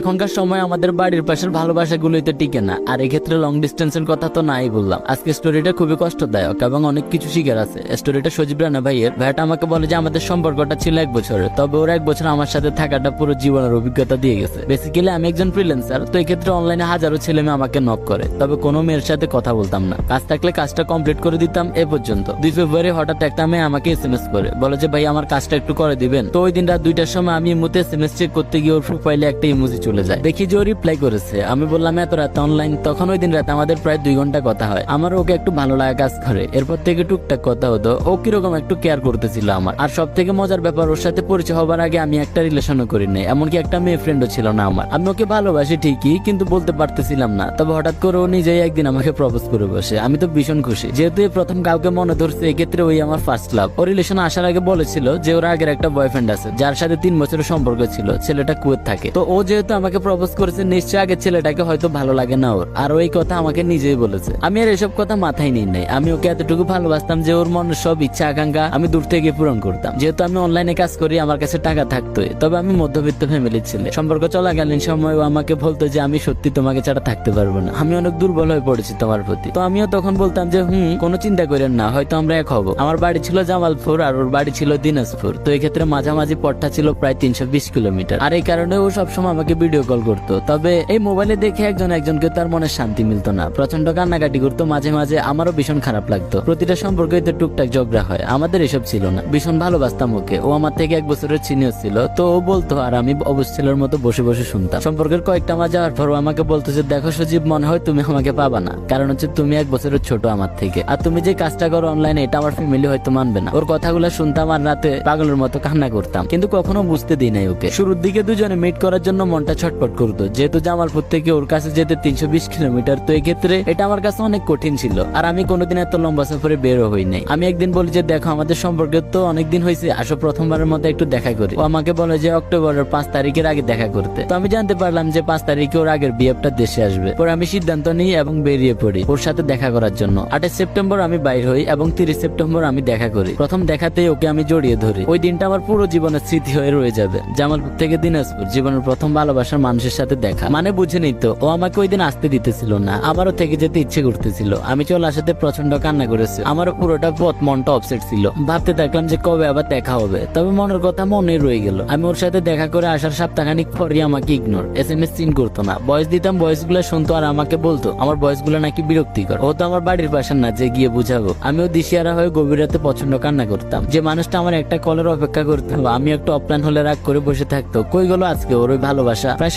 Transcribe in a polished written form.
এখনকার সময় আমাদের বাড়ির পাশের ভালোবাসাগুলোই তো টিকে না, আর এক্ষেত্রে লং ডিস্টেন্সের কথা তো নাই বললাম। আজকে স্টোরিটা খুবই কষ্টদায়ক এবং অনেক কিছু শিখার আছে। স্টোরিটা সজীব রানা ভাইয়ের। ভাইটা আমাকে বলে যে আমাদের সম্পর্কটা ছিল 1 বছরের, তবে ওরা 1 বছর আমার সাথে থাকাটা পুরো জীবনের অভিজ্ঞতা দিয়ে গেছে। বেসিক্যালি আমি একজন ফ্রিল্যান্সার, তো এক্ষেত্রে অনলাইনে হাজারো ছেলে মেয়ে আমাকে নক করে, তবে কোনো মেয়ের সাথে কথা বলতাম না। কাজ থাকলে কাজটা কমপ্লিট করে দিতাম এ পর্যন্ত। 2 ফেব্রুয়ারি হঠাৎ একটা মেয়ে আমাকে SMS করে বলে যে ভাই আমার কাজটা একটু করে দিবেন। তো ওই দিন রাত 2টার সময় আমি ইমোতে SMS চেক করতে গিয়ে ওর প্রোফাইলে একটা ইমোজি চলে যায়। দেখি যে ও রিপ্লাই করেছে। আমি বললাম এত রাতে অনলাইন? তখন ওই দিন রাতে আমাদের প্রায় 2 ঘন্টা কথা হয়। আমার ওকে একটু ভালো লাগা কাজ করে। এরপর থেকে টুকটাক কথা হতো। ও কিরকম একটু কেয়ার করতেছিল আমার। আর সব থেকে মজার ব্যাপার, ওর সাথে পরিচয় হবার আগে আমি একটা রিলেশনও করি নাই, এমনকি একটা মেয়ে ফ্রেন্ডও ছিল না আমার। আমি ওকে ভালোবাসি ঠিকই, কিন্তু বলতে পারতেছিলাম না। তবে হঠাৎ করে ও নিজেই একদিন আমাকে প্রপোজ করে বসে। আমি তো ভীষণ খুশি, যেহেতু এই প্রথম কাউকে মনে ধরছে। এক্ষেত্রে ওই আমার ফার্স্ট লাভ। ও রিলেশন আসার আগে বলেছিল যে ওর আগের একটা বয়ফ্রেন্ড আছে, যার সাথে 3 বছরের সম্পর্ক ছিল। ছেলেটা কুয়েত থাকে। তো ও যেহেতু আমাকে প্রপোজ করেছে, নিশ্চয়ই আগের ছেলেটাকে হয়তো ভালো লাগে না ওর। আর ওই কথা আমাকে নিজেই বলেছে। আমি আর এসব কথা মাথায় নিই নাই। আমি ওকে এতটুকু ভালোবাসতাম যে ওর মনের সব ইচ্ছা আকাঙ্ক্ষা আমি দূর থেকে পূরণ করতাম। যেহেতু আমি অনলাইনে কাজ করি, আমার কাছে টাকা থাকতোই। তবে আমি মধ্যবিত্ত ফ্যামিলির ছেলে। সম্পর্ক চলাকালীন সময় ও আমাকে বলতো যে আমি সত্যি তোমাকে ছাড়া থাকতে পারবো না, আমি অনেক দুর্বল হয়ে পড়েছি তোমার প্রতি। তো আমিও তখন বলতাম যে কোনো চিন্তা করেন না, হয়তো আমরা এক হবো। আমার বাড়ি ছিল জামালপুর আর ওর বাড়ি ছিল দিনাজপুর। তো এক্ষেত্রে মাঝামাঝি পথটা ছিল প্রায় 320 কিলোমিটার। আর এই কারণে ও সবসময় আমাকে ভিডিও কল করতো। তবে এই মোবাইলে দেখে একজনকে তার মনে শান্তি মিলতো না, প্রচন্ড কান্নাকাটি করতো। মাঝে মাঝে আমারও ভীষণ খারাপ লাগতো। প্রতিটা সম্পর্কে তো টুকটাক ঝগড়া হয়, আমাদের এসব ছিল না। ভীষণ ভালোবাসতাম ওকে। ও আমার থেকে 1 বছরের সিনিয়র ছিল। তো ও বলতো আর আমি অবস্থিলের মতো বসে বসে শুনতাম। সম্পর্কের কয়েকটা মাস যাওয়ার পর আমাকে বলতো যে দেখো সজীব, মনে হয় তুমি আমাকে পাবা না, কারণ হচ্ছে তুমি 1 বছরের ছোট আমার থেকে। আর তুমি যে কাজটা করো অনলাইনে, এটা আমার ফ্যামিলি হয়তো মানবে না। ওর কথাগুলো শুনতাম আর রাতে পাগলের মতো কান্না করতাম, কিন্তু কখনো বুঝতে দিই নাই ওকে। শুরুর দিকে দুজনে মিট করার জন্য মনটা ছটফট করতো, যেহেতু জামালপুর থেকে ওর কাছে যেতে 320 কিলোমিটার। তো এই ক্ষেত্রে এটা আমার কাছে অনেক কঠিন ছিল। আর আমি কোনোদিন এত লম্বা সফরে বেরো হই নাই। আমি একদিন বলি যে দেখো আমাদের সম্পর্কে তো অনেকদিন হয়েছে, আসো প্রথমবারের মতো একটু দেখা করি। ও আমাকে বলে যে অক্টোবরের 5 তারিখের আগে দেখা করতে। তো আমি জানতে পারলাম যে 5 তারিখে ওর আগের বিয়েটা দেশে আসবে। পরে আমি সিদ্ধান্ত নিই এবং বেরিয়ে পড়ি ওর সাথে দেখা করার জন্য। 28 সেপ্টেম্বর আমি বাইর হই এবং 30 সেপ্টেম্বর আমি দেখা করি। প্রথম দেখাতেই ওকে আমি জড়িয়ে ধরি। ওই দিনটা আমার পুরো জীবনের স্মৃতি হয়ে রয়ে যাবে। জামালপুর থেকে দিনাজপুর, জীবনের প্রথম ভালোবাসার মানুষের সাথে দেখা মানে বুঝে নিত। ও আমাকে ওই দিন আসতে দিতেছিল না, আমারও থেকে যেতে ইচ্ছে করতেছিল। আমি চলে আসাতে প্রচন্ড কান্না করেছি। আমারও পুরোটা পথ মনটা অপসেট ছিল। ভাবতে থাকলাম যে কবে আবার দেখা হবে। তবে মনের কথা মনে রয়ে গেল। আমি ওর সাথে দেখা করে আসার সপ্তাহখানিক পরই আমাকে ইগনোর, SMS সিন করতো না। ভয়েস দিতাম, ভয়েস গুলো শুনতো আর আমাকে বলতো আমার ভয়েস গুলো নাকি বিরক্তিকর। ও তো আমার বাড়ির পাশে না যে গিয়ে বুঝাবো। আমিও দিশিয়ারা হয়ে গভীর রাতে প্রচন্ড কান্না করতাম। যে মানুষটা আমার একটা কলের অপেক্ষা করতে হবে, আমি একটু অপ্লান হলে রাগ করে বসে থাকতো। কই গেল আজকে ওর ওই ভালোবাসা? প্রায়